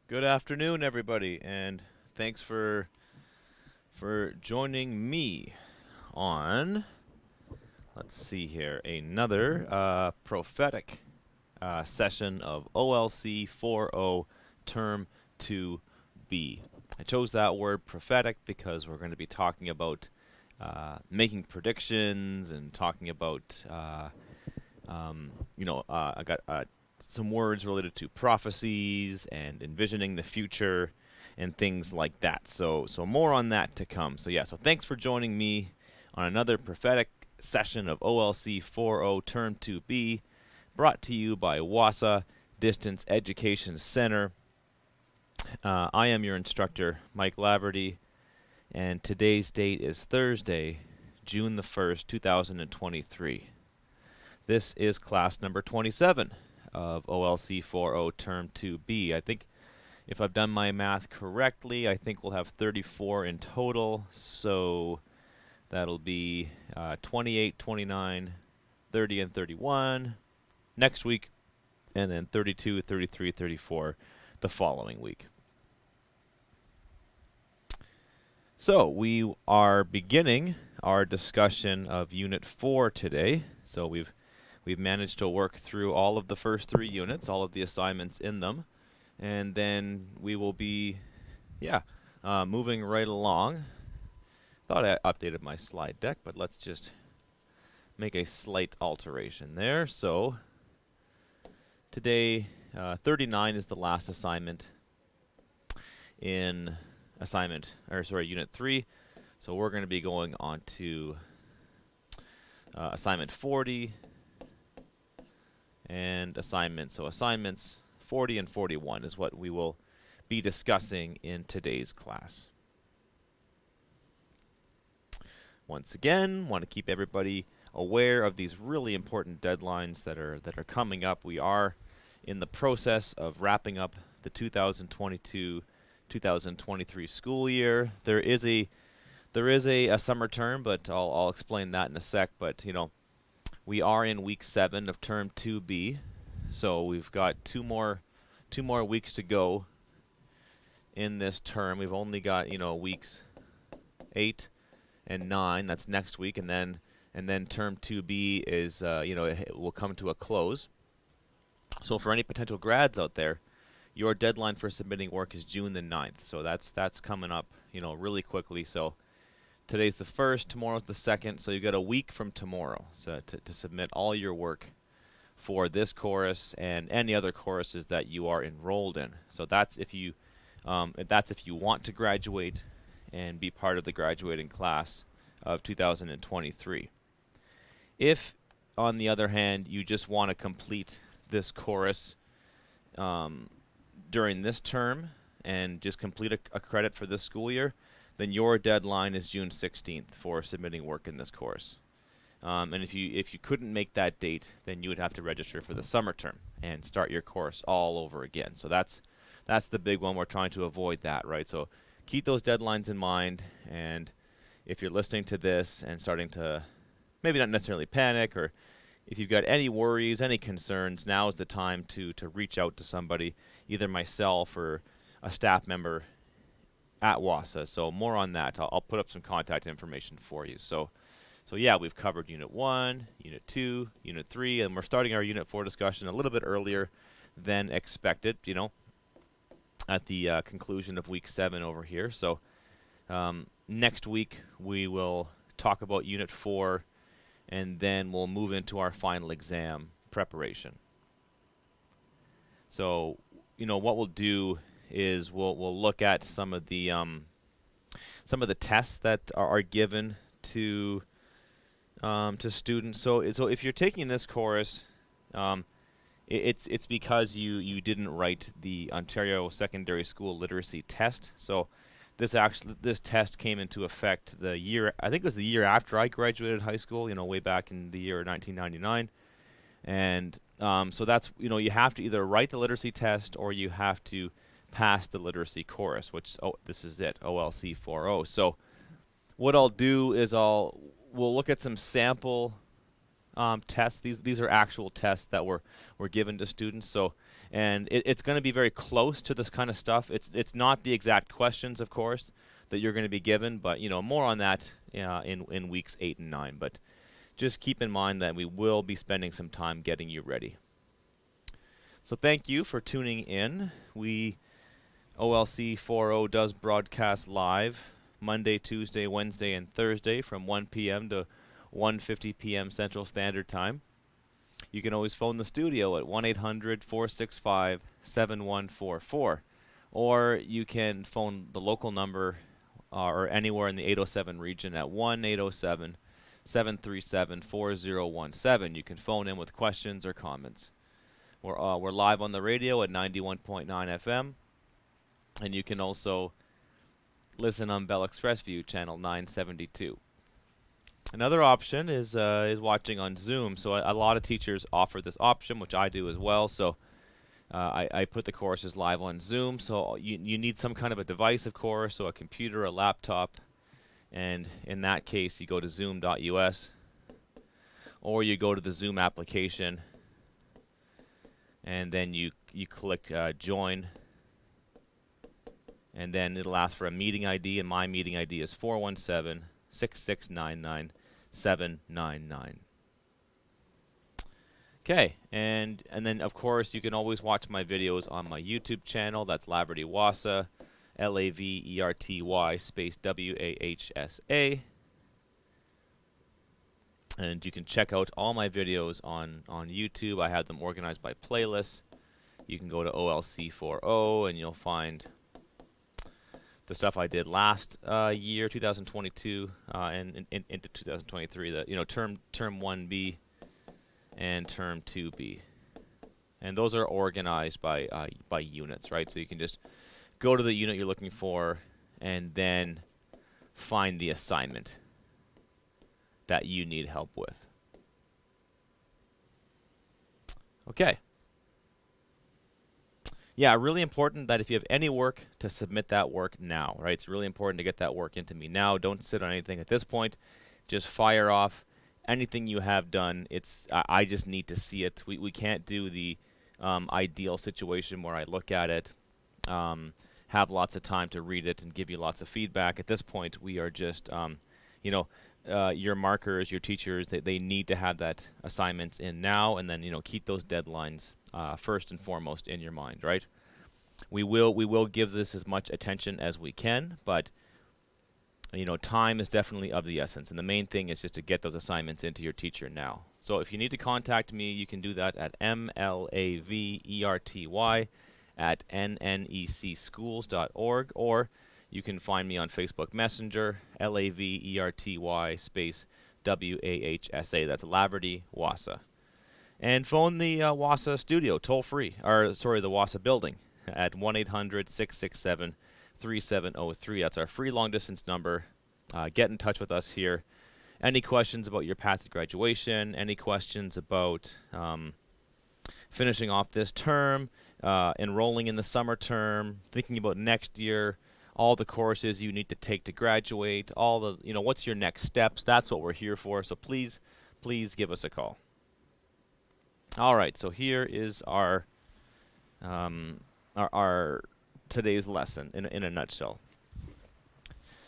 Good afternoon, everybody, and thanks for joining me on. Let's see here, another prophetic session of OLC4O Term 2B. I chose that word prophetic because we're going to be talking about making predictions and talking about I got some words related to prophecies and envisioning the future and things like that. So more on that to come. So thanks for joining me on another prophetic session of OLC4O Term 2B, brought to you by WASA Distance Education Center. I am your instructor, Mike Laverty, and today's date is Thursday, June the 1st, 2023. This is class number 27 of OLC4O Term 2B. I think if I've done my math correctly, I think we'll have 34 in total. So that'll be 28, 29, 30, and 31 next week, and then 32, 33, 34 the following week. So we are beginning our discussion of Unit 4 today. So we've managed to work through all of the first 3 units, all of the assignments in them, and then we will be, moving right along. Thought I updated my slide deck, but let's just make a slight alteration there. So today, 39 is the last assignment in Unit 3. So we're going to be going on to assignment 40 and assignments. So assignments 40 and 41 is what we will be discussing in today's class. Once again, want to keep everybody aware of these really important deadlines that are coming up. We are in the process of wrapping up the 2022-2023 school year. There is a summer term, but I'll explain that in a sec. But we are in week 7 of term 2B, so we've got two more weeks to go in this term. We've only got weeks 8 and 9. That's next week, and then term 2B is it will come to a close. So for any potential grads out there, your deadline for submitting work is June the 9th. So that's coming up really quickly. So today's the 1st, tomorrow's the 2nd, so you've got a week from tomorrow to submit all your work for this course and any other courses that you are enrolled in. So that's if you want to graduate and be part of the graduating class of 2023. If, on the other hand, you just want to complete this course during this term and just complete a credit for this school year, then your deadline is June 16th for submitting work in this course. And if you couldn't make that date, then you would have to register for the summer term and start your course all over again. So that's the big one. We're trying to avoid that, right? So keep those deadlines in mind, and if you're listening to this and starting to maybe not necessarily panic, or if you've got any worries, any concerns, now is the time to reach out to somebody, either myself or a staff member at WASA. So more on that. I'll put up some contact information for you. So yeah, we've covered Unit 1, Unit 2, Unit 3, and we're starting our Unit 4 discussion a little bit earlier than expected, at the conclusion of week 7 over here. So next week we will talk about Unit 4, and then we'll move into our final exam preparation. So what we'll do is we'll look at some of the tests that are given to students. So if you're taking this course, it's because you didn't write the Ontario Secondary School Literacy Test. So this test came into effect the year, I think it was the year after I graduated high school, way back in the year 1999. And so that's, you have to either write the literacy test or you have to pass the literacy course, which, this is it, OLC4O. So what I'll do is we'll look at some sample tests. These are actual tests that were given to students. So, and it's going to be very close to this kind of stuff. It's not the exact questions, of course, that you're going to be given, but more on that in weeks 8 and 9. But just keep in mind that we will be spending some time getting you ready. So thank you for tuning in. OLC4O does broadcast live Monday, Tuesday, Wednesday, and Thursday from 1 p.m. to 1:50 p.m. Central Standard Time. You can always phone the studio at 1-800-465-7144. Or you can phone the local number or anywhere in the 807 region at 1-807-737-4017. You can phone in with questions or comments. We're live on the radio at 91.9 FM. And you can also listen on Bell ExpressVu channel 972. Another option is watching on Zoom. So a lot of teachers offer this option, which I do as well. So I put the courses live on Zoom. So you need some kind of a device, of course, so a computer, a laptop. And in that case, you go to zoom.us, or you go to the Zoom application, and then you click join. And then it'll ask for a meeting ID, and my meeting ID is 417-6699-799. Okay, and then of course you can always watch my videos on my YouTube channel. That's Laverty Wasa, Laverty space WAHSA. And you can check out all my videos on YouTube. I have them organized by playlists. You can go to OLC4O and you'll find the stuff I did last year, 2022, and into 2023. The term 1B and term 2B, and those are organized by units, right? So you can just go to the unit you're looking for, and then find the assignment that you need help with. Okay. Yeah, really important that if you have any work, to submit that work now, right? It's really important to get that work into me now. Don't sit on anything at this point. Just fire off anything you have done. I just need to see it. We can't do the ideal situation where I look at it, have lots of time to read it and give you lots of feedback. At this point, we are just, your markers, your teachers, they need to have that assignments in now, and then keep those deadlines first and foremost in your mind, right? We will give this as much attention as we can, but time is definitely of the essence, and the main thing is just to get those assignments into your teacher now. So if you need to contact me, you can do that at mlaverty@nnecschools.org, or you can find me on Facebook Messenger, Laverty space WAHSA. That's Laverty Wasa. And phone the Wasa studio toll free, the Wasa building at 1-800-667-3703. That's our free long distance number. Get in touch with us here. Any questions about your path to graduation, any questions about finishing off this term, enrolling in the summer term, thinking about next year, all the courses you need to take to graduate, all the, what's your next steps, that's what we're here for. So please give us a call. All right, so here is our today's lesson in a nutshell.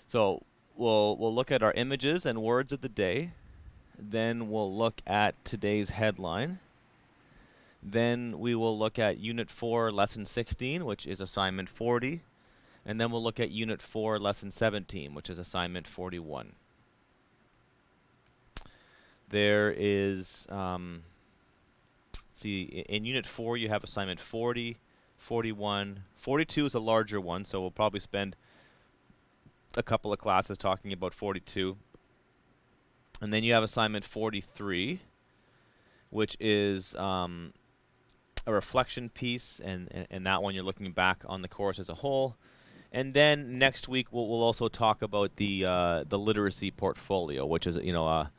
So we'll look at our images and words of the day. Then we'll look at today's headline. Then we will look at Unit 4, Lesson 16, which is Assignment 40. And then we'll look at Unit 4, Lesson 17, which is Assignment 41. There is... in Unit 4, you have Assignment 40, 41. 42 is a larger one, so we'll probably spend a couple of classes talking about 42. And then you have Assignment 43, which is a reflection piece, and that one you're looking back on the course as a whole. And then next week we'll also talk about the literacy portfolio, which is it's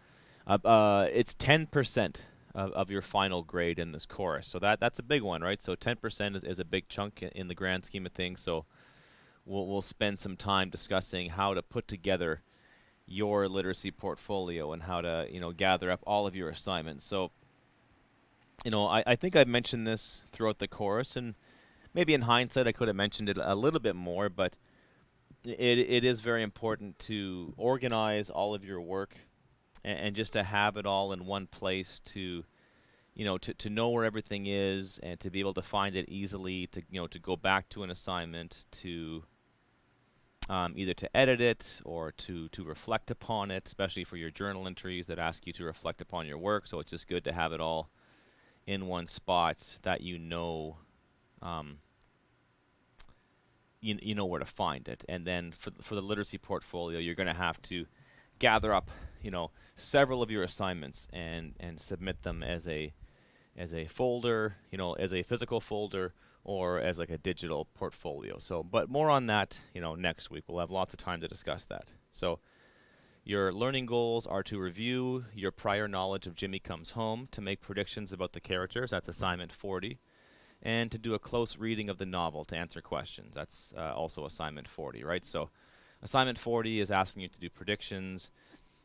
10% of your final grade in this course. So that's a big one, right? So 10% is a big chunk in the grand scheme of things. So we'll spend some time discussing how to put together your literacy portfolio and how to, gather up all of your assignments. So, I think I've mentioned this throughout the course, and maybe in hindsight I could have mentioned it a little bit more, but it is very important to organize all of your work and just to have it all in one place to to know where everything is and to be able to find it easily, to to go back to an assignment, to either to edit it or to reflect upon it, especially for your journal entries that ask you to reflect upon your work. So it's just good to have it all in one spot that um, you know where to find it. And then for the literacy portfolio, you're going to have to gather up several of your assignments and submit them as a folder, as a physical folder or as like a digital portfolio. So, but more on that, next week. We'll have lots of time to discuss that. So, your learning goals are to review your prior knowledge of Jimmy Comes Home, to make predictions about the characters. That's assignment 40. And to do a close reading of the novel to answer questions. That's also assignment 40, right? So, assignment 40 is asking you to do predictions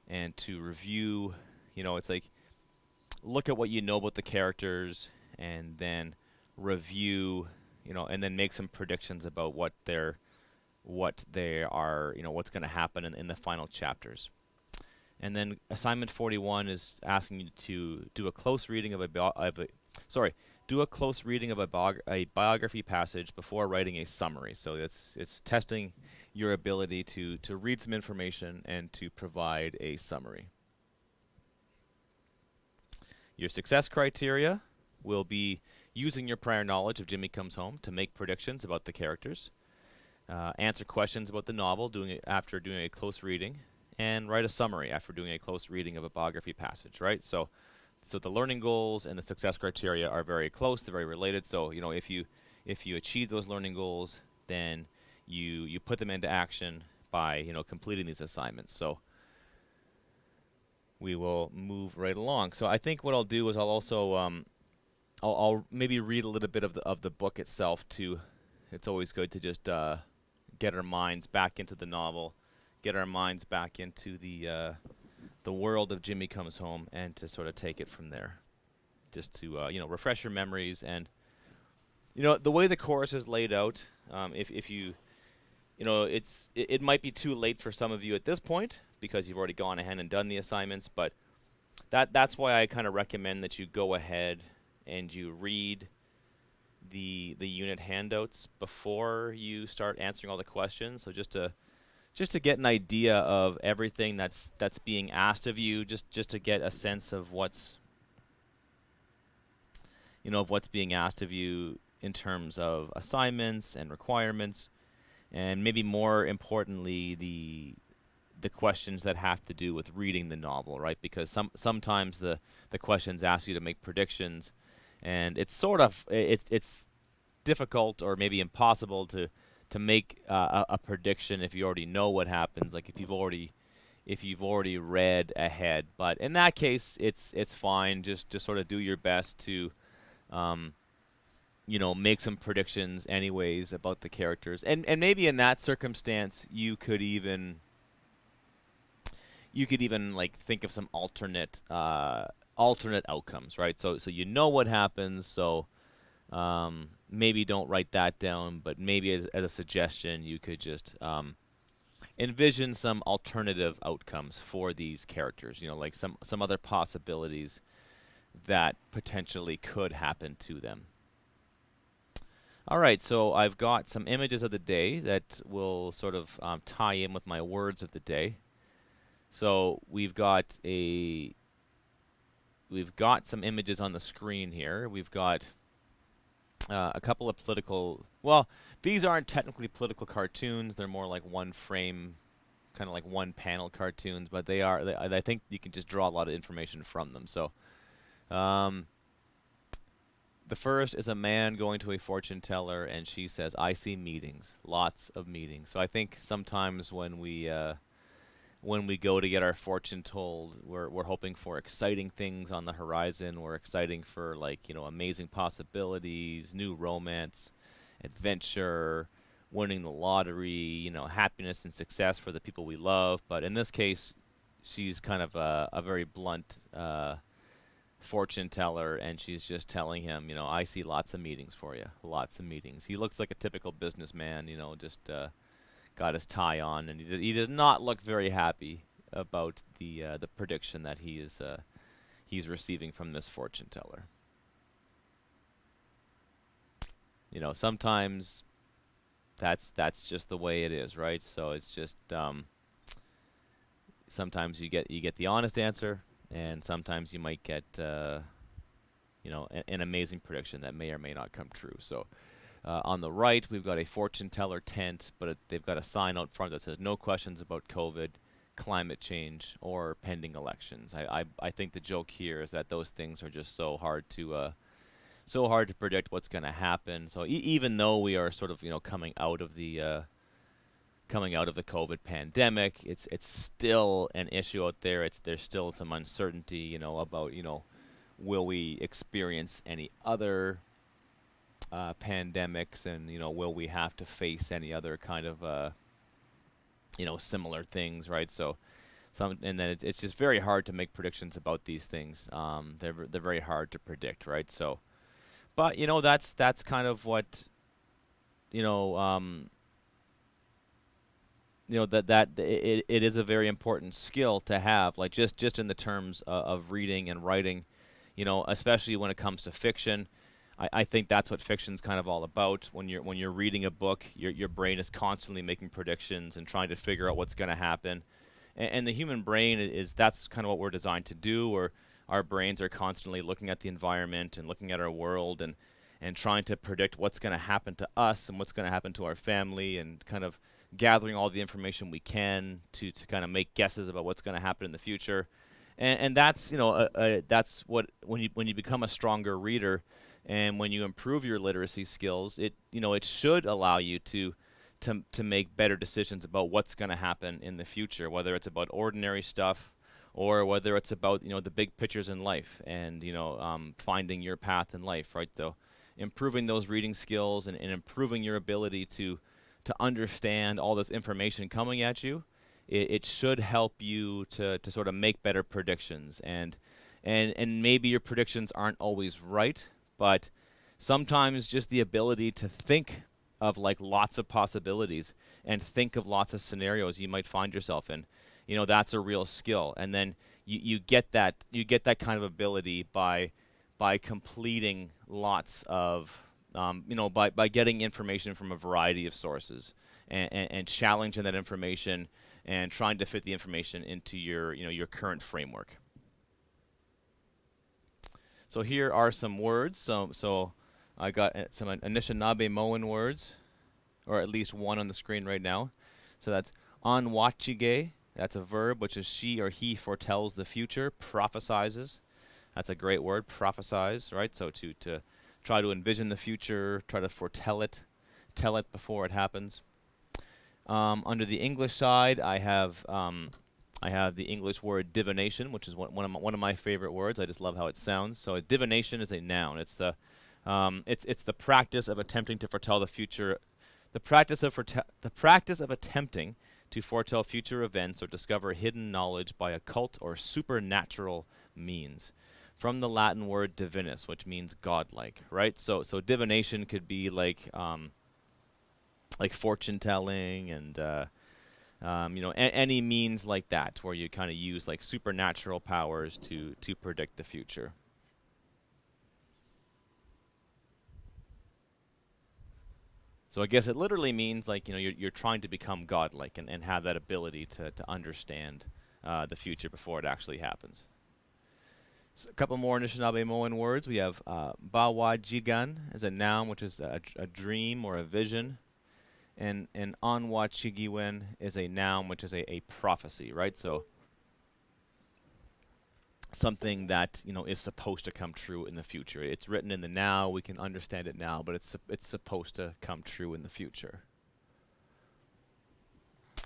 and to review. It's like look at what you know about the characters and then review, and then make some predictions about what they are, what's going to happen in the final chapters. And then assignment 41 is asking you to do a close reading of do a close reading of a biography passage before writing a summary. So it's testing your ability to read some information and to provide a summary. Your success criteria will be using your prior knowledge of Jimmy Comes Home to make predictions about the characters, answer questions about the novel after doing a close reading, and write a summary after doing a close reading of a biography passage, right? So the learning goals and the success criteria are very close. They're very related. So, if you achieve those learning goals, then you put them into action by, completing these assignments. So we will move right along. So I think what I'll do is I'll also I'll maybe read a little bit of the book itself too. It's always good to just get our minds back into the novel, get our minds back into the world of Jimmy Comes Home, and to sort of take it from there, just to refresh your memories. And the way the course is laid out, if you it might be too late for some of you at this point because you've already gone ahead and done the assignments, but that's why I kind of recommend that you go ahead and you read the unit handouts before you start answering all the questions. So just to get an idea of everything that's being asked of you, just to get a sense of what's being asked of you in terms of assignments and requirements, and maybe more importantly the questions that have to do with reading the novel, right? Because sometimes the questions ask you to make predictions, and it's difficult or maybe impossible to make a prediction if you already know what happens, like if you've already read ahead. But in that case, it's fine. Just sort of do your best to make some predictions anyways about the characters, and maybe in that circumstance you could even like think of some alternate outcomes, right? So what happens. So maybe don't write that down, but maybe as a suggestion, you could just envision some alternative outcomes for these characters. Like some other possibilities that potentially could happen to them. All right, so I've got some images of the day that will sort of tie in with my words of the day. So we've got some images on the screen here. We've got a couple of these aren't technically political cartoons. They're more like one frame, kind of like one panel cartoons, but I think you can just draw a lot of information from them. So the first is a man going to a fortune teller, and she says, "I see meetings, lots of meetings." So I think sometimes when we go to get our fortune told, we're hoping for exciting things on the horizon. We're exciting for amazing possibilities, new romance, adventure, winning the lottery, happiness and success for the people we love. But in this case, she's kind of a very blunt fortune teller, and she's just telling him, I see lots of meetings for you, lots of meetings. He looks like a typical businessman, just got his tie on, and he does not look very happy about the prediction that he's receiving from this fortune teller. Sometimes that's just the way it is, right? So it's just sometimes you get the honest answer, and sometimes you might get an amazing prediction that may or may not come true. So on the right, we've got a fortune teller tent, but they've got a sign out front that says no questions about COVID, climate change, or pending elections. I think the joke here is that those things are just so hard to predict what's going to happen. So even though we are sort of coming out of the COVID pandemic, it's still an issue out there. There's still some uncertainty, about will we experience any other pandemics, and will we have to face any other kind of similar things, right? So and then it's just very hard to make predictions about these things. They're very hard to predict, right? So, but that's kind of what that it is a very important skill to have, like just in the terms of reading and writing, especially when it comes to fiction. I think that's what fiction's kind of all about. When you're reading a book, your brain is constantly making predictions and trying to figure out what's going to happen. And the human brain that's kind of what we're designed to do. Or our brains are constantly looking at the environment and looking at our world and trying to predict what's going to happen to us and what's going to happen to our family, and kind of gathering all the information we can to kind of make guesses about what's going to happen in the future. And that's that's what when you become a stronger reader, and when you improve your literacy skills, it should allow you to make better decisions about what's going to happen in the future, whether it's about ordinary stuff or whether it's about the big pictures in life, and finding your path in life, right? Though improving those reading skills and improving your ability to understand all this information coming at you, it should help you to sort of make better predictions. And maybe your predictions aren't always right, but sometimes just the ability to think of like lots of possibilities and think of lots of scenarios you might find yourself in, that's a real skill. And then you get that kind of ability by completing lots of by getting information from a variety of sources, and challenging that information and trying to fit the information into your current framework. So here are some words. So I got some Anishinaabe words, or at least one on the screen right now. So that's anwachige. That's a verb, which is she or he foretells the future, prophesizes. That's a great word, prophesize, right? So to try to envision the future, try to foretell it, tell it before it happens. Under the English side, I have the English word divination, which is one of my favorite words. I just love how it sounds. So divination is a noun. It's the practice of attempting to foretell the future. The practice of attempting to foretell future events or discover hidden knowledge by occult or supernatural means. From the Latin word divinus, which means godlike, right? So divination could be like fortune telling, and any means like that, where you kind of use like supernatural powers to predict the future. So I guess it literally means like you're trying to become godlike and have that ability to understand the future before it actually happens. So a couple more Anishinaabe words. We have bawajigan as a noun, which is a dream or a vision. And anwachigiwen is a noun, which is a prophecy, right? So something that is supposed to come true in the future. It's written in the now. We can understand it now, but it's supposed to come true in the future.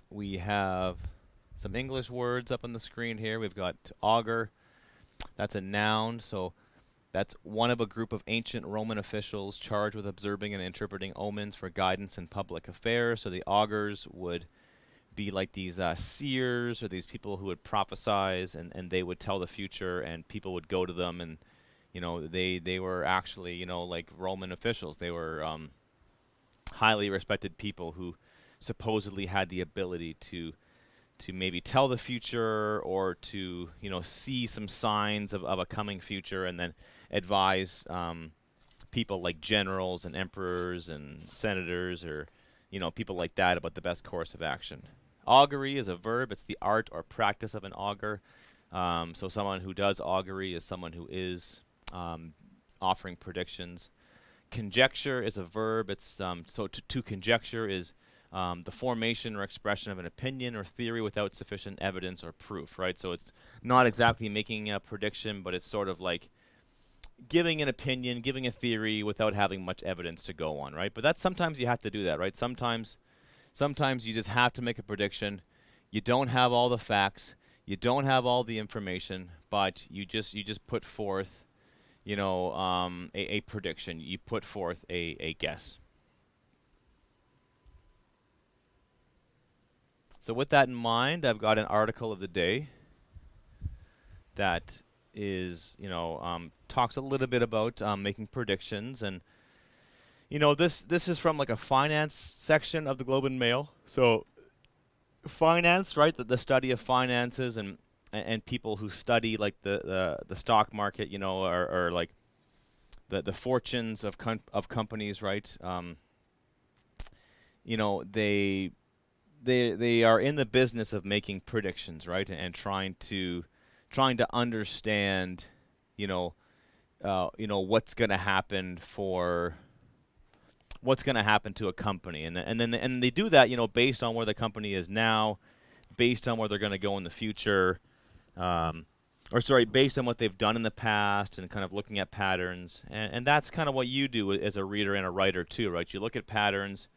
We have some English words up on the screen here. We've got augur. That's a noun. So That's one of a group of ancient Roman officials charged with observing and interpreting omens for guidance in public affairs. So the augurs would be like these seers or these people who would prophesize, and they would tell the future, and people would go to them, and they were actually like Roman officials. They were highly respected people who supposedly had the ability to maybe tell the future or to see some signs of a coming future, and then advise people like generals and emperors and senators or people like that about the best course of action. Augury is a verb. It's the art or practice of an augur. So someone who does augury is someone who is offering predictions. Conjecture is a verb. It's so to conjecture is the formation or expression of an opinion or theory without sufficient evidence or proof, right? So it's not exactly making a prediction, but it's sort of like giving an opinion, giving a theory without having much evidence to go on, right? But that's sometimes you have to do that, right? Sometimes you just have to make a prediction. You don't have all the facts, you don't have all the information, but you just put forth, a prediction. You put forth a guess. So with that in mind, I've got an article of the day that is, talks a little bit about making predictions, and this is from like a finance section of the Globe and Mail. So finance, right? The study of finances and people who study like the stock market, or like the fortunes of companies, right? They are in the business of making predictions, right? And trying to understand, what's going to happen to a company, and they do that, based on where the company is now, based on where they're going to go in the future, based on what they've done in the past, and kind of looking at patterns, and that's kind of what you do as a reader and a writer too, right? You look at patterns,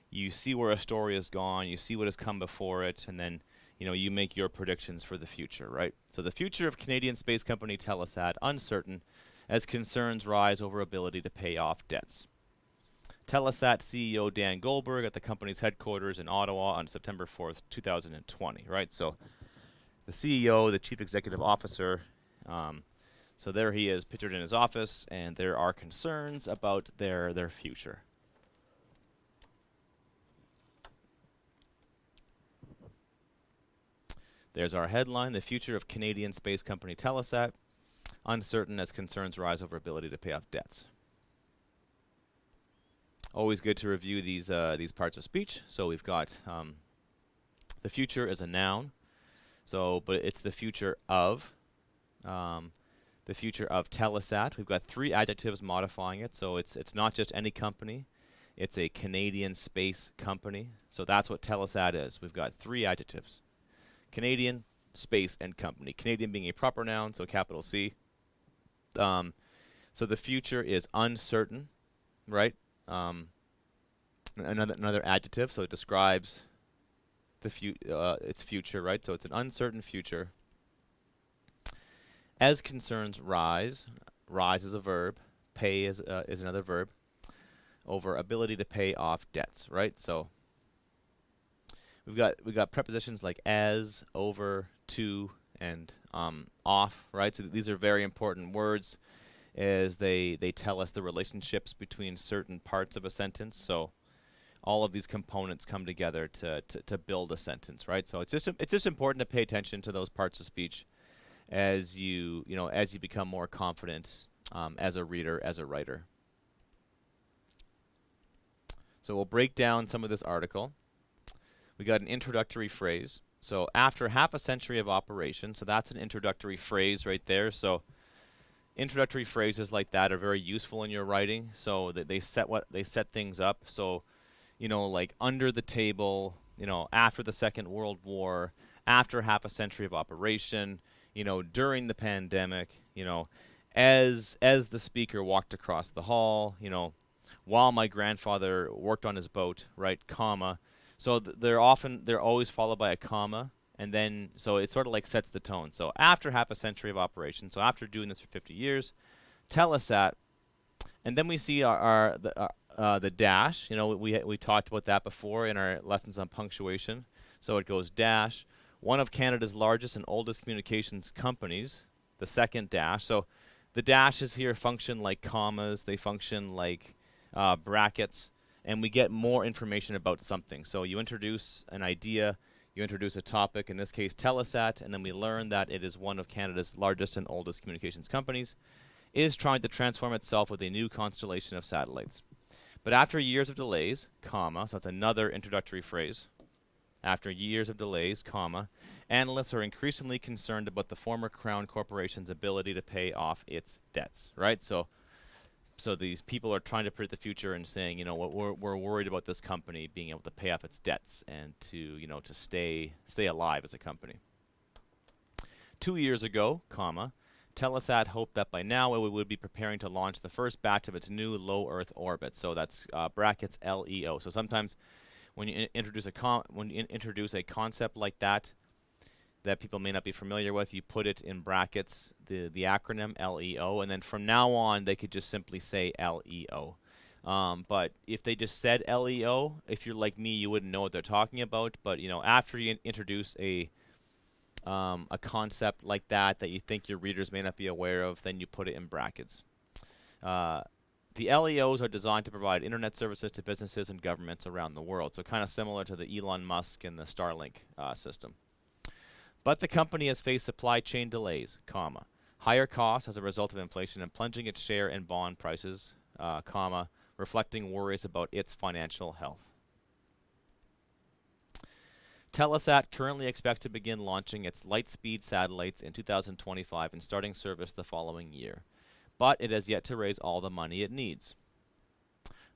you see where a story has gone, you see what has come before it, and then you make your predictions for the future, right? So the future of Canadian space company Telesat uncertain as concerns rise over ability to pay off debts. Telesat CEO Dan Goldberg at the company's headquarters in Ottawa on September 4th, 2020, right? So the CEO, the chief executive officer, so there he is pictured in his office, and there are concerns about their future. There's our headline: the future of Canadian space company Telesat uncertain as concerns rise over ability to pay off debts. Always good to review these parts of speech. So we've got the future is a noun, but it's the future of Telesat. We've got three adjectives modifying it, so it's not just any company, it's a Canadian space company. So that's what Telesat is. We've got three adjectives: Canadian, space, and company. Canadian being a proper noun, so capital C. So the future is uncertain, right? Another adjective, so it describes its future, right? So it's an uncertain future. As concerns rise is a verb, pay is another verb, over ability to pay off debts, right? So we've got prepositions like as, over, to, and off, right? So these are very important words as they tell us the relationships between certain parts of a sentence. So all of these components come together to build a sentence, right? So it's just important to pay attention to those parts of speech as you become more confident as a reader, as a writer. So we'll break down some of this article. We got an introductory phrase. So after half a century of operation, so that's an introductory phrase right there. So introductory phrases like that are very useful in your writing. So that they set things up. So like under the table, after the Second World War, after half a century of operation, during the pandemic, as the speaker walked across the hall, while my grandfather worked on his boat, right, comma. So they're always followed by a comma, and then so it sort of like sets the tone. So after half a century of operation, so after doing this for 50 years, Telesat, and then we see the dash. You know, we talked about that before in our lessons on punctuation. So it goes dash, one of Canada's largest and oldest communications companies, the second dash. So the dashes here function like commas, they function like brackets, and we get more information about something. So you introduce an idea, you introduce a topic, in this case Telesat, and then we learn that it is one of Canada's largest and oldest communications companies, is trying to transform itself with a new constellation of satellites. But after years of delays, comma, so that's another introductory phrase. After years of delays, comma, analysts are increasingly concerned about the former Crown Corporation's ability to pay off its debts, right? So these people are trying to predict the future and saying, you know, we're worried about this company being able to pay off its debts and to, you know, to stay alive as a company. 2 years ago, comma, Telesat hoped that by now it would be preparing to launch the first batch of its new low Earth orbit. So that's brackets LEO. So sometimes when you introduce a concept like that people may not be familiar with, you put it in brackets, the acronym LEO, and then from now on they could just simply say LEO. But if they just said LEO, if you're like me, you wouldn't know what they're talking about. But you know, after you introduce a concept like that you think your readers may not be aware of, then you put it in brackets. The LEOs are designed to provide internet services to businesses and governments around the world, so kind of similar to the Elon Musk and the Starlink system. But the company has faced supply chain delays, comma, higher costs as a result of inflation and plunging its share and bond prices, comma, reflecting worries about its financial health. Telesat currently expects to begin launching its Lightspeed satellites in 2025 and starting service the following year, but it has yet to raise all the money it needs.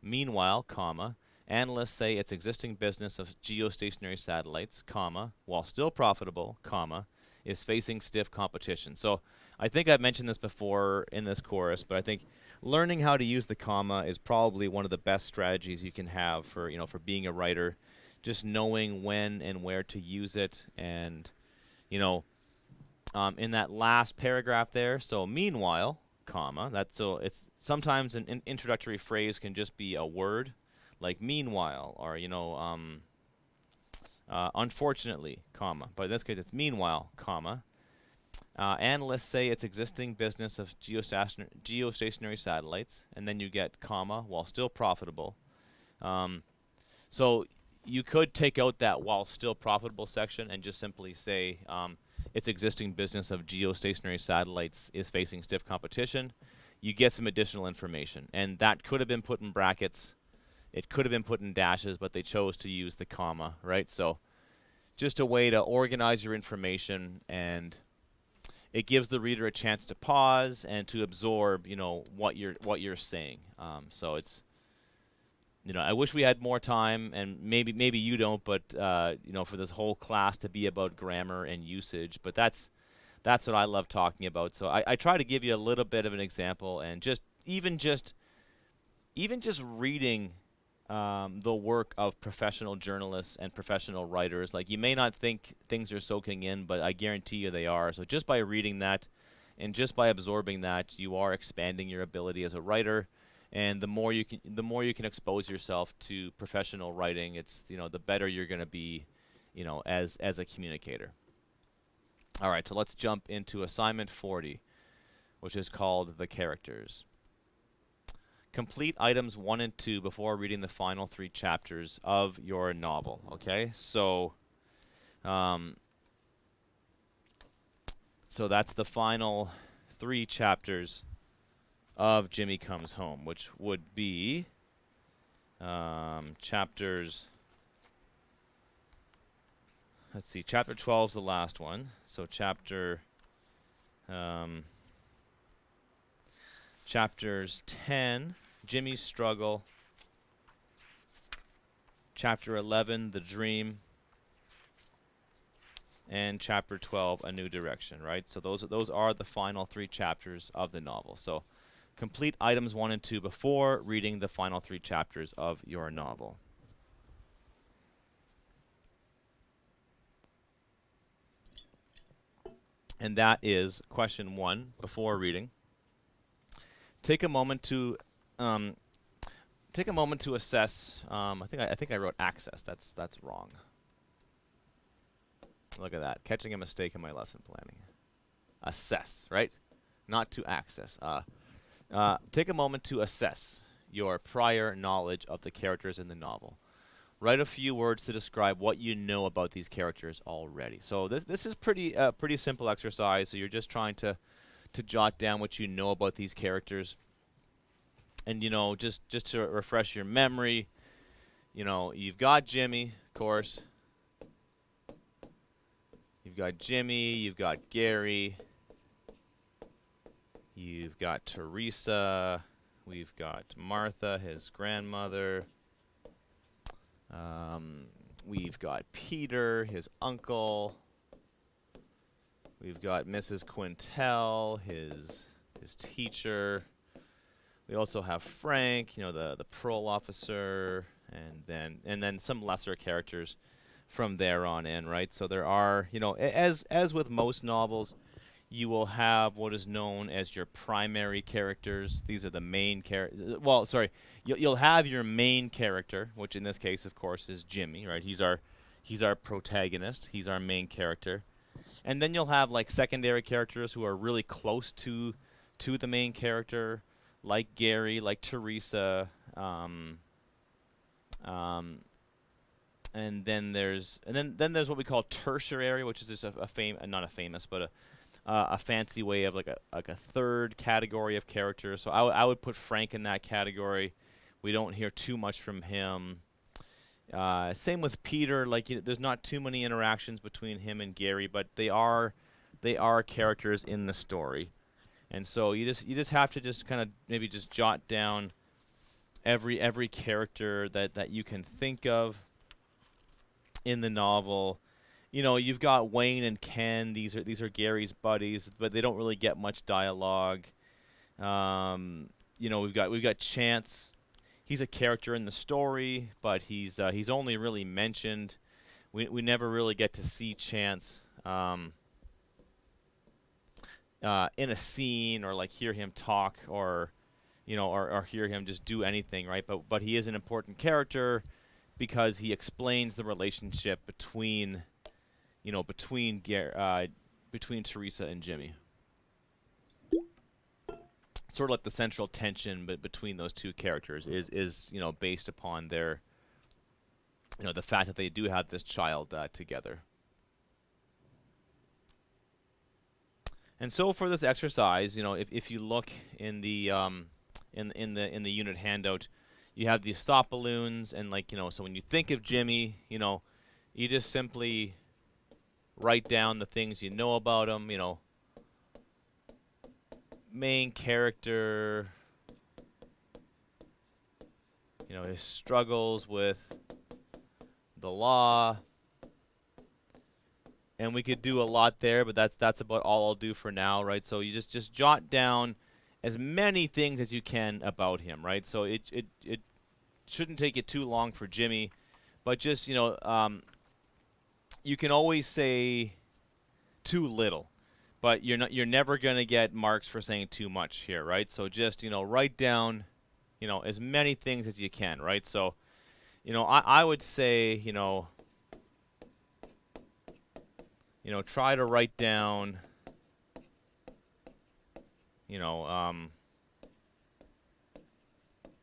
Meanwhile, comma, analysts say its existing business of geostationary satellites, comma, while still profitable, comma, is facing stiff competition. So I think I've mentioned this before in this course, but I think learning how to use the comma is probably one of the best strategies you can have for, you know, for being a writer. Just knowing when and where to use it, and you know, in that last paragraph there. So meanwhile, comma. It's sometimes an introductory phrase can just be a word, like meanwhile, or you know, unfortunately, comma. But in this case, it's meanwhile, comma. Analysts say its existing business of geostationary satellites, and then you get comma while still profitable. So you could take out that while still profitable section and just simply say its existing business of geostationary satellites is facing stiff competition. You get some additional information, and that could have been put in brackets. It could have been put in dashes, but they chose to use the comma, right? So just a way to organize your information, and it gives the reader a chance to pause and to absorb, you know, what you're saying. So it's, you know, I wish we had more time, and maybe you don't, but you know, for this whole class to be about grammar and usage. But that's what I love talking about. So I try to give you a little bit of an example, and even just reading the work of professional journalists and professional writers. Like, you may not think things are soaking in, but I guarantee you they are. So just by reading that and just by absorbing that, you are expanding your ability as a writer. And the more you can expose yourself to professional writing, it's, you know, the better you're going to be, you know, as a communicator. All right, so let's jump into assignment 40, which is called the characters. Complete items 1 and 2 before reading the final 3 chapters of your novel. Okay, so that's the final 3 chapters of Jimmy Comes Home, which would be chapters. Let's see, chapter 12 is the last one. So chapters 10, Jimmy's Struggle. Chapter 11, The Dream. And chapter 12, A New Direction, right? So those are the final 3 chapters of the novel. So complete items 1 and 2 before reading the final 3 chapters of your novel. And that is question 1 before reading. take a moment to um, assess. I think I wrote access. That's wrong. Look at that, catching a mistake in my lesson planning. Assess, right? Not to access. Take a moment to assess your prior knowledge of the characters in the novel. Write a few words to describe what you know about these characters already. So this is pretty simple exercise. So you're just trying to jot down what you know about these characters, and just to refresh your memory. You've got Jimmy, of course. You've got Jimmy. You've got Gary. You've got Teresa. We've got Martha, his grandmother. We've got Peter, his uncle. We've got Mrs. Quintel, his teacher. We also have Frank, the parole officer, and then some lesser characters from there on in, right? So there are, as with most novels, you will have what is known as your primary characters. These are the main characters. Well, sorry, you'll have your main character, which in this case, of course, is Jimmy, right? He's our protagonist. He's our main character, and then you'll have like secondary characters who are really close to the main character, like Gary, like Teresa, and then there's what we call tertiary, which is just not a famous, but a fancy way of like a third category of characters. So I would put Frank in that category. We don't hear too much from him. Same with Peter. Like there's not too many interactions between him and Gary, but they are characters in the story. And so you just have to just kind of maybe just jot down every character that you can think of in the novel. You've got Wayne and Ken. These are Gary's buddies, but they don't really get much dialogue. We've got Chance. He's a character in the story, but he's only really mentioned. We never really get to see Chance in a scene, or like hear him talk, or or hear him just do anything, right? But he is an important character because he explains the relationship between between Teresa and Jimmy. Sort of like the central tension between those two characters is based upon their the fact that they do have this child together. And so for this exercise, if you look in the in the unit handout, you have these thought balloons, and so when you think of Jimmy, you just simply write down the things you know about him. Main character. His struggles with the law. And we could do a lot there, but that's about all I'll do for now, right? So you just jot down as many things as you can about him, right? So it shouldn't take you too long for Jimmy, but just you can always say too little, but you're never gonna get marks for saying too much here, right? So just write down as many things as you can, right? So I would say try to write down,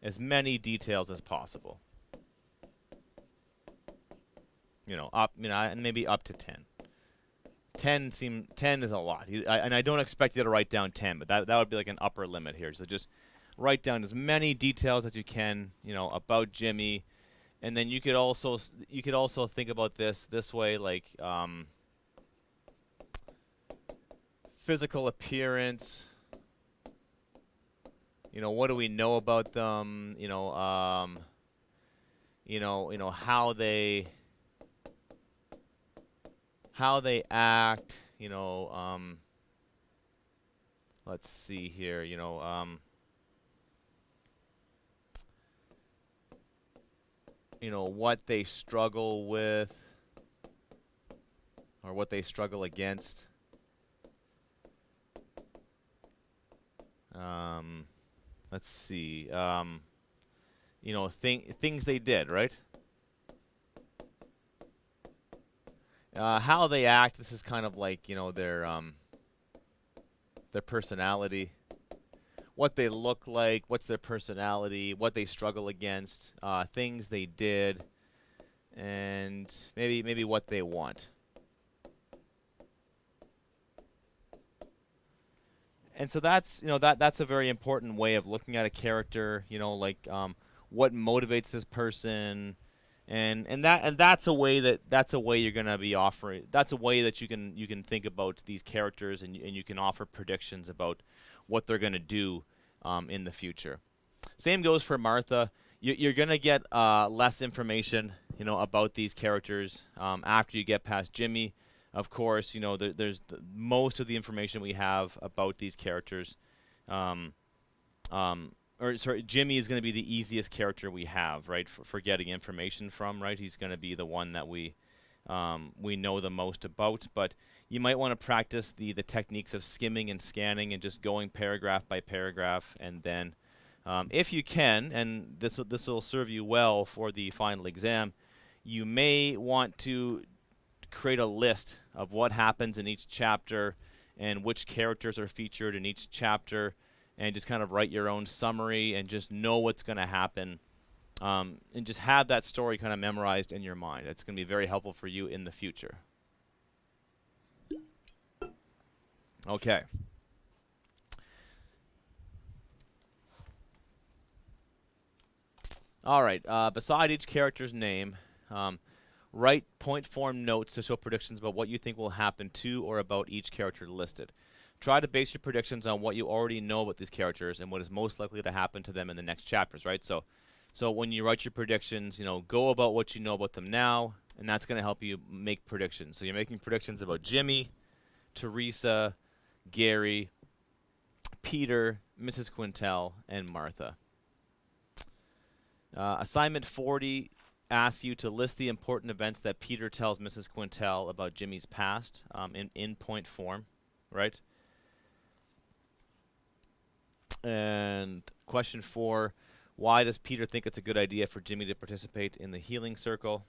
as many details as possible. And maybe up to 10. 10 is a lot, and I don't expect you to write down 10, but that would be like an upper limit here. So just write down as many details as you can, about Jimmy, and then you could also think about this way, like physical appearance. What do we know about them? How they act. Let's see here. What they struggle with, or what they struggle against. let's see. Things they did, right? How they act. This is kind of like their personality, what they look like, what's their personality, what they struggle against, things they did, and maybe what they want. And so that's a very important way of looking at a character. What motivates this person, and that's a way you're gonna be offering. That's a way that you can think about these characters, and you can offer predictions about what they're gonna do in the future. Same goes for Martha. You're gonna get less information, about these characters after you get past Jimmy. Of course, there's most of the information we have about these characters. Um, or sorry, Jimmy is going to be the easiest character we have, right, for getting information from, right? He's going to be the one that we know the most about. But you might want to practice the techniques of skimming and scanning and just going paragraph by paragraph, and then if you can, and this will serve you well for the final exam, you may want to create a list of what happens in each chapter and which characters are featured in each chapter, and just kind of write your own summary and just know what's going to happen, and just have that story kind of memorized in your mind. It's going to be very helpful for you in the future. Okay. All right. Beside each character's name, write point form notes to show predictions about what you think will happen to or about each character listed. Try to base your predictions on what you already know about these characters and what is most likely to happen to them in the next chapters, right? So when you write your predictions, go about what you know about them now, and that's going to help you make predictions. So you're making predictions about Jimmy, Teresa, Gary, Peter, Mrs. Quintel, and Martha. Assignment 40 asks you to list the important events that Peter tells Mrs. Quintel about Jimmy's past in point form, right? And question 4, why does Peter think it's a good idea for Jimmy to participate in the healing circle?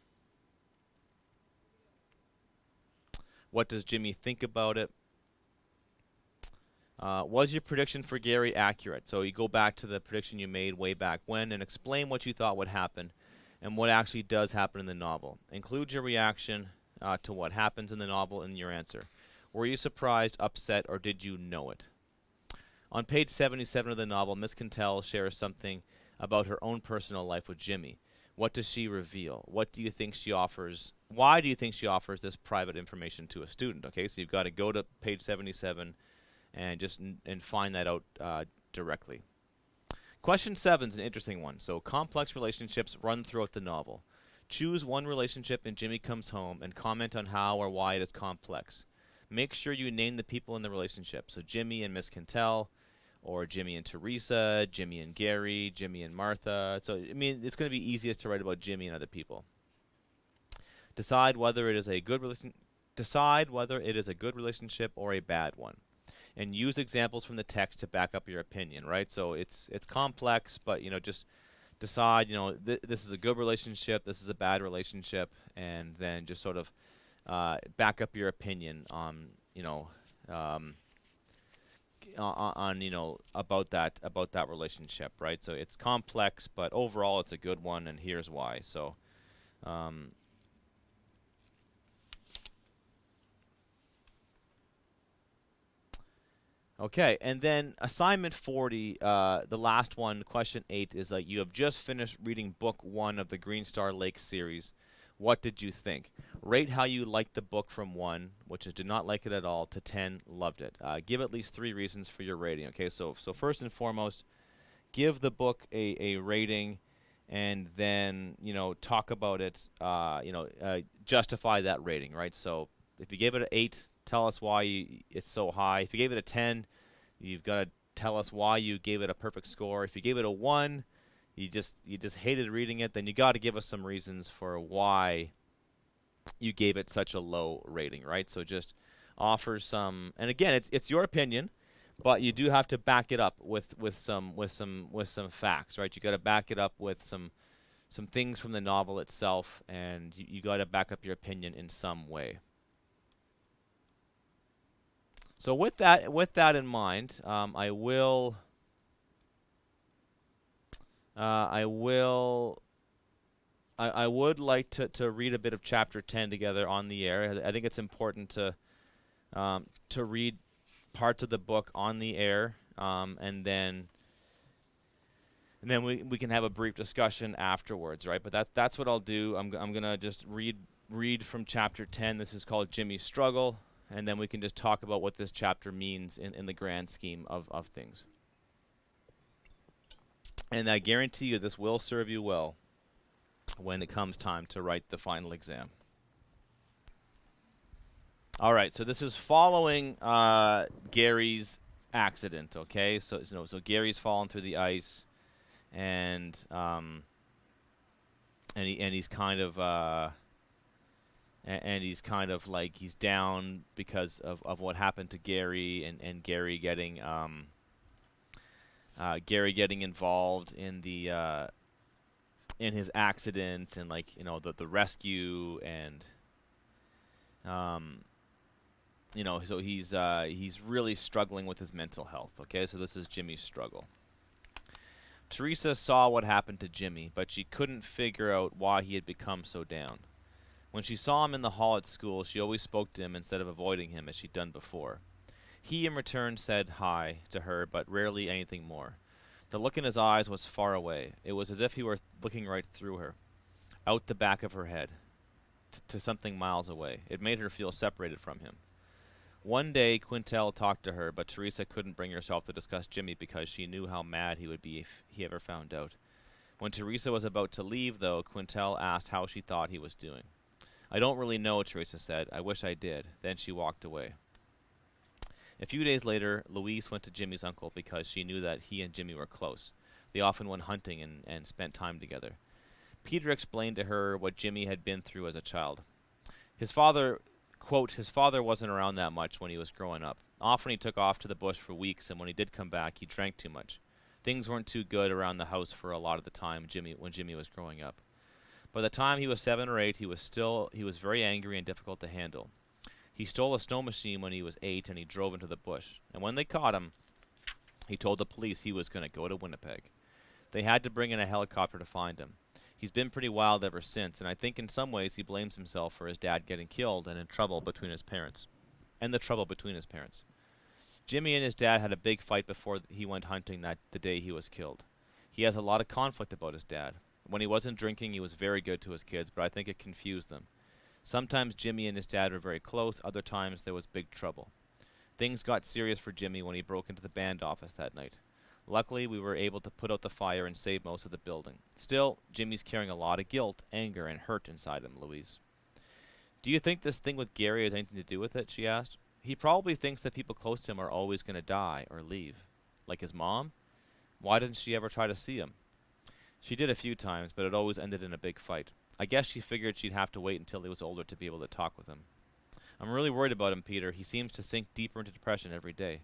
What does Jimmy think about it? Was your prediction for Gary accurate? So you go back to the prediction you made way back when and explain what you thought would happen and what actually does happen in the novel. Include your reaction to what happens in the novel in your answer. Were you surprised, upset, or did you know it? On page 77 of the novel, Miss Quintel shares something about her own personal life with Jimmy. What does she reveal? What do you think she offers? Why do you think she offers this private information to a student? Okay, so you've got to go to page 77 and just and find that out directly. Question 7 is an interesting one. So complex relationships run throughout the novel. Choose one relationship in Jimmy Comes Home and comment on how or why it is complex. Make sure you name the people in the relationship. So Jimmy and Miss Quintel, or Jimmy and Teresa, Jimmy and Gary, Jimmy and Martha. So, it's going to be easiest to write about Jimmy and other people. Decide whether it is a good relationship or a bad one. And use examples from the text to back up your opinion, right? So it's complex, but just decide, this is a good relationship, this is a bad relationship, and then just sort of back up your opinion on about that relationship, right? So it's complex, but overall it's a good one, and here's why. So okay, and then assignment 40, the last one, question 8, is like you have just finished reading book 1 of the Green Star Lake series. What did you think? Rate how you liked the book from 1, which is did not like it at all, to 10, loved it. Give at least 3 reasons for your rating. Okay, so first and foremost, give the book a rating, and then talk about it. Justify that rating, right? So if you gave it an 8, tell us why it's so high. If you gave it a 10, you've got to tell us why you gave it a perfect score. If you gave it a 1, you just hated reading it, then you got to give us some reasons for why you gave it such a low rating, right? So just offer some, and again, it's your opinion, But you do have to back it up with some facts, right? You got to back it up with some things from the novel itself, and you got to back up your opinion in some way. So with that in mind, I will I would like to read a bit of chapter 10 together on the air. I think it's important to read parts of the book on the air, and then we can have a brief discussion afterwards, right? But that's what I'll do. I'm gonna just read from chapter 10. This is called Jimmy's Struggle, and then we can just talk about what this chapter means in the grand scheme of things. And I guarantee you this will serve you well when it comes time to write the final exam. All right, so this is following Gary's accident. Okay, so Gary's fallen through the ice, and he's kind of he's kind of like he's down because of what happened to Gary, and Gary getting involved in the in his accident, and like the rescue, and so he's really struggling with his mental health. Okay, so this is Jimmy's struggle. Teresa saw what happened to Jimmy, but she couldn't figure out why he had become so down. When she saw him in the hall at school, she always spoke to him instead of avoiding him as she'd done before. He, in return, said hi to her, but rarely anything more. The look in his eyes was far away. It was as if he were looking right through her, out the back of her head, to something miles away. It made her feel separated from him. One day, Quintel talked to her, but Teresa couldn't bring herself to discuss Jimmy because she knew how mad he would be if he ever found out. When Teresa was about to leave, though, Quintel asked how she thought he was doing. I don't really know, Teresa said. I wish I did. Then she walked away. A few days later, Louise went to Jimmy's uncle because she knew that he and Jimmy were close. They often went hunting and spent time together. Peter explained to her what Jimmy had been through as a child. His father, quote, his father wasn't around that much when he was growing up. Often he took off to the bush for weeks, and when he did come back, he drank too much. Things weren't too good around the house for a lot of the time when Jimmy was growing up. By the time he was 7 or 8, he was very angry and difficult to handle. He stole a snow machine when he was 8, and he drove into the bush. And when they caught him, he told the police he was going to go to Winnipeg. They had to bring in a helicopter to find him. He's been pretty wild ever since, and I think in some ways he blames himself for his dad getting killed and in trouble between his parents. And the trouble between his parents. Jimmy and his dad had a big fight before he went hunting the day he was killed. He has a lot of conflict about his dad. When he wasn't drinking, he was very good to his kids, but I think it confused them. Sometimes Jimmy and his dad were very close, other times there was big trouble. Things got serious for Jimmy when he broke into the band office that night. Luckily, we were able to put out the fire and save most of the building. Still, Jimmy's carrying a lot of guilt, anger, and hurt inside him, Louise. Do you think this thing with Gary has anything to do with it? She asked. He probably thinks that people close to him are always going to die or leave. Like his mom? Why didn't she ever try to see him? She did a few times, but it always ended in a big fight. I guess she figured she'd have to wait until he was older to be able to talk with him. I'm really worried about him, Peter. He seems to sink deeper into depression every day.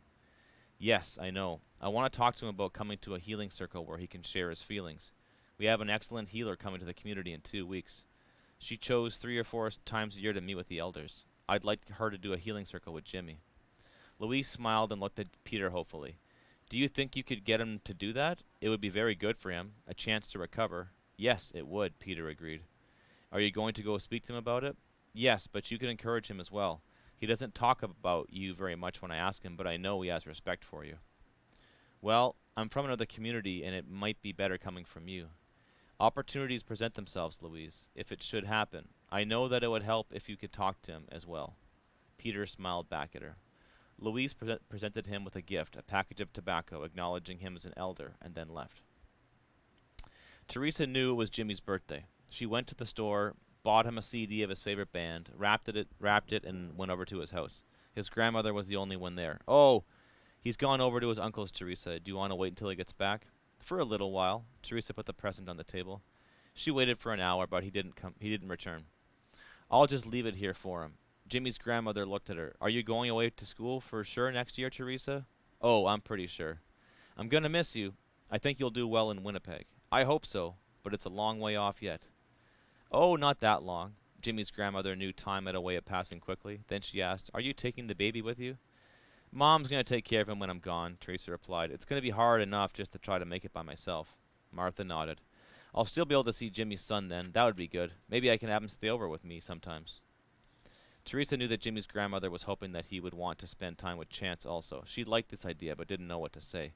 Yes, I know. I want to talk to him about coming to a healing circle where he can share his feelings. We have an excellent healer coming to the community in 2 weeks. She chose 3 or 4 times a year to meet with the elders. I'd like her to do a healing circle with Jimmy. Louise smiled and looked at Peter hopefully. Do you think you could get him to do that? It would be very good for him, a chance to recover. Yes, it would, Peter agreed. Are you going to go speak to him about it? Yes, but you can encourage him as well. He doesn't talk about you very much when I ask him, but I know he has respect for you. Well, I'm from another community, and it might be better coming from you. Opportunities present themselves, Louise, if it should happen. I know that it would help if you could talk to him as well. Peter smiled back at her. Louise presented him with a gift, a package of tobacco, acknowledging him as an elder, and then left. Teresa knew it was Jimmy's birthday. She went to the store, bought him a CD of his favorite band, wrapped it, and went over to his house. His grandmother was the only one there. Oh, he's gone over to his uncle's, Teresa. Do you want to wait until he gets back? For a little while. Teresa put the present on the table. She waited for an hour, but he didn't return. I'll just leave it here for him. Jimmy's grandmother looked at her. Are you going away to school for sure next year, Teresa? Oh, I'm pretty sure. I'm gonna miss you. I think you'll do well in Winnipeg. I hope so, but it's a long way off yet. Oh, not that long. Jimmy's grandmother knew time had a way of passing quickly. Then she asked, Are you taking the baby with you? Mom's going to take care of him when I'm gone, Teresa replied. It's going to be hard enough just to try to make it by myself. Martha nodded. I'll still be able to see Jimmy's son then. That would be good. Maybe I can have him stay over with me sometimes. Teresa knew that Jimmy's grandmother was hoping that he would want to spend time with Chance also. She liked this idea but didn't know what to say.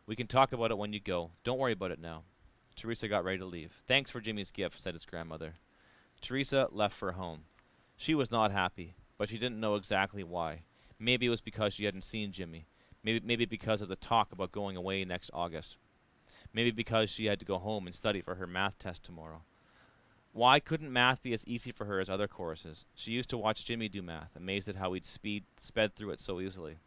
We can talk about it when you go. Don't worry about it now. Teresa got ready to leave. Thanks for Jimmy's gift, said his grandmother. Teresa left for home. She was not happy, but she didn't know exactly why. Maybe it was because she hadn't seen Jimmy. Maybe because of the talk about going away next August. Maybe because she had to go home and study for her math test tomorrow. Why couldn't math be as easy for her as other courses? She used to watch Jimmy do math, amazed at how he'd sped through it so easily.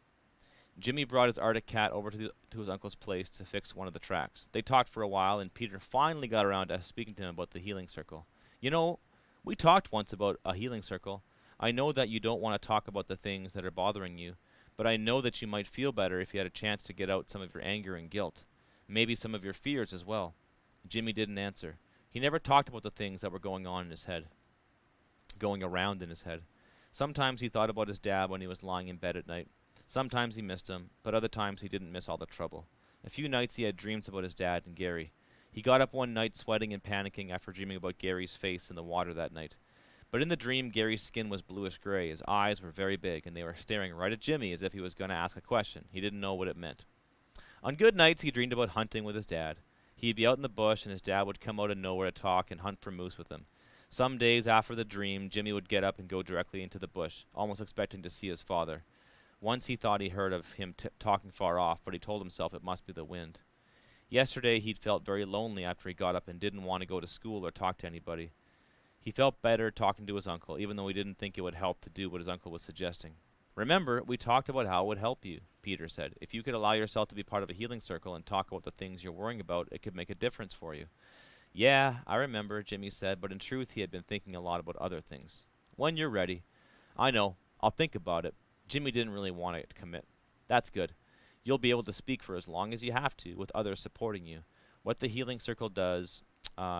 Jimmy brought his Arctic cat over to his uncle's place to fix one of the tracks. They talked for a while, and Peter finally got around to speaking to him about the healing circle. You know, we talked once about a healing circle. I know that you don't want to talk about the things that are bothering you, but I know that you might feel better if you had a chance to get out some of your anger and guilt. Maybe some of your fears as well. Jimmy didn't answer. He never talked about the things that were going on in his head, going around in his head. Sometimes he thought about his dad when he was lying in bed at night. Sometimes he missed him, but other times he didn't miss all the trouble. A few nights he had dreams about his dad and Gary. He got up one night sweating and panicking after dreaming about Gary's face in the water that night. But in the dream, Gary's skin was bluish-gray. His eyes were very big, and they were staring right at Jimmy as if he was going to ask a question. He didn't know what it meant. On good nights, he dreamed about hunting with his dad. He'd be out in the bush, and his dad would come out of nowhere to talk and hunt for moose with him. Some days after the dream, Jimmy would get up and go directly into the bush, almost expecting to see his father. Once he thought he heard of him talking far off, but he told himself it must be the wind. Yesterday, he'd felt very lonely after he got up and didn't want to go to school or talk to anybody. He felt better talking to his uncle, even though he didn't think it would help to do what his uncle was suggesting. Remember, we talked about how it would help you, Peter said. If you could allow yourself to be part of a healing circle and talk about the things you're worrying about, it could make a difference for you. Yeah, I remember, Jimmy said, but in truth he had been thinking a lot about other things. When you're ready. I know. I'll think about it. Jimmy didn't really want to commit. That's good. You'll be able to speak for as long as you have to, with others supporting you. What the healing circle does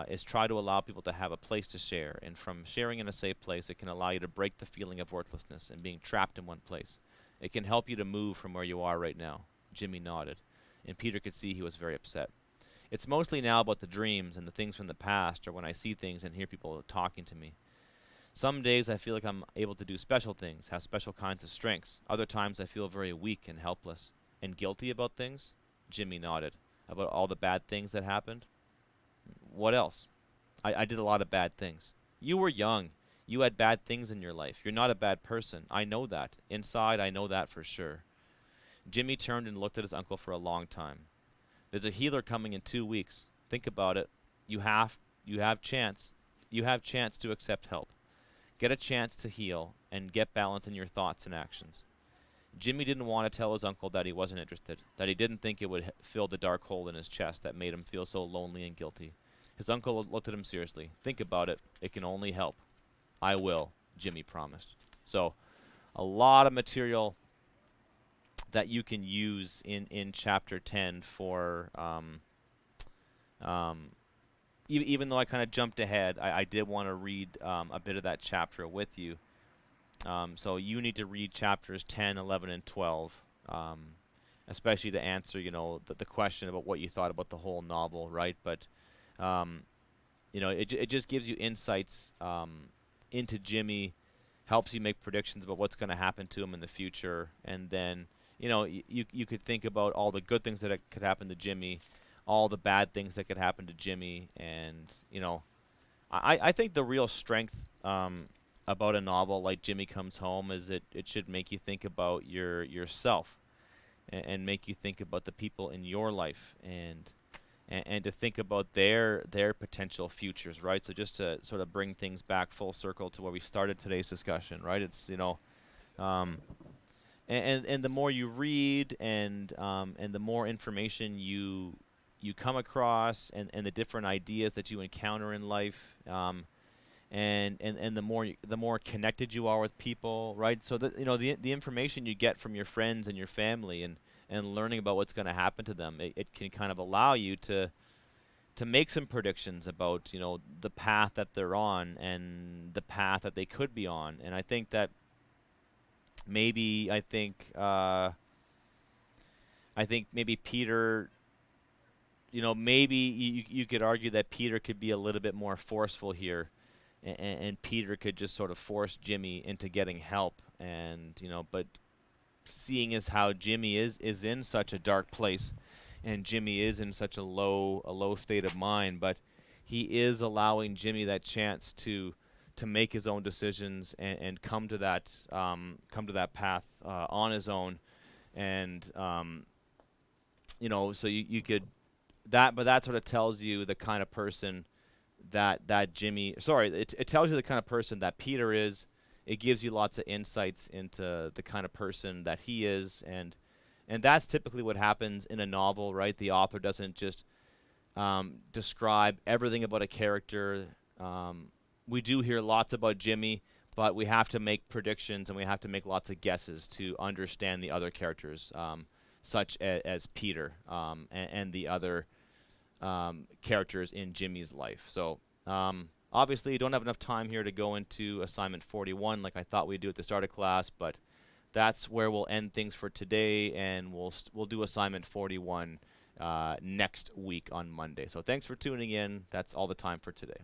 is try to allow people to have a place to share, and from sharing in a safe place, it can allow you to break the feeling of worthlessness and being trapped in one place. It can help you to move from where you are right now. Jimmy nodded, and Peter could see he was very upset. It's mostly now about the dreams and the things from the past, or when I see things and hear people talking to me. Some days I feel like I'm able to do special things, have special kinds of strengths. Other times I feel very weak and helpless. And guilty about things? Jimmy nodded. About all the bad things that happened? What else? I did a lot of bad things. You were young. You had bad things in your life. You're not a bad person. I know that. Inside, I know that for sure. Jimmy turned and looked at his uncle for a long time. There's a healer coming in 2 weeks. Think about it. You have chance to accept help. Get a chance to heal and get balance in your thoughts and actions. Jimmy didn't want to tell his uncle that he wasn't interested, that he didn't think it would fill the dark hole in his chest that made him feel so lonely and guilty. His uncle looked at him seriously. Think about it. It can only help. I will, Jimmy promised. So, a lot of material that you can use in Chapter 10 for, even though I kind of jumped ahead, I did want to read a bit of that chapter with you. So you need to read chapters 10, 11, and 12, especially to answer, the question about what you thought about the whole novel, right? But, it just gives you insights into Jimmy, helps you make predictions about what's going to happen to him in the future, and then, you could think about all the good things that could happen to Jimmy, all the bad things that could happen to Jimmy, and, I think the real strength about a novel like Jimmy Comes Home is it should make you think about yourself and make you think about the people in your life and to think about their potential futures, right? So just to sort of bring things back full circle to where we started today's discussion, right? It's and the more you read and the more information you come across and the different ideas that you encounter in life, and the more connected you are with people, right? So that the information you get from your friends and your family and and learning about what's going to happen to them, it can kind of allow you to make some predictions about, you know, the path that they're on and the path that they could be on. And I think that maybe I think maybe Peter, you know, maybe you could argue that Peter could be a little bit more forceful here, and Peter could just sort of force Jimmy into getting help. And you know, but seeing as how Jimmy is in such a dark place, and Jimmy is in such a low state of mind, but he is allowing Jimmy that chance to make his own decisions and come to that path on his own. And you know, so you could that, but that sort of tells you the kind of person that Jimmy, sorry, it tells you the kind of person that Peter is. It gives you lots of insights into the kind of person that he is, and that's typically what happens in a novel, right? The author doesn't just describe everything about a character. We do hear lots about Jimmy, but we have to make predictions and we have to make lots of guesses to understand the other characters, such as Peter and the other characters in Jimmy's life. So obviously, you don't have enough time here to go into assignment 41 like I thought we'd do at the start of class, but that's where we'll end things for today, and we'll do assignment 41 next week on Monday. So thanks for tuning in. That's all the time for today.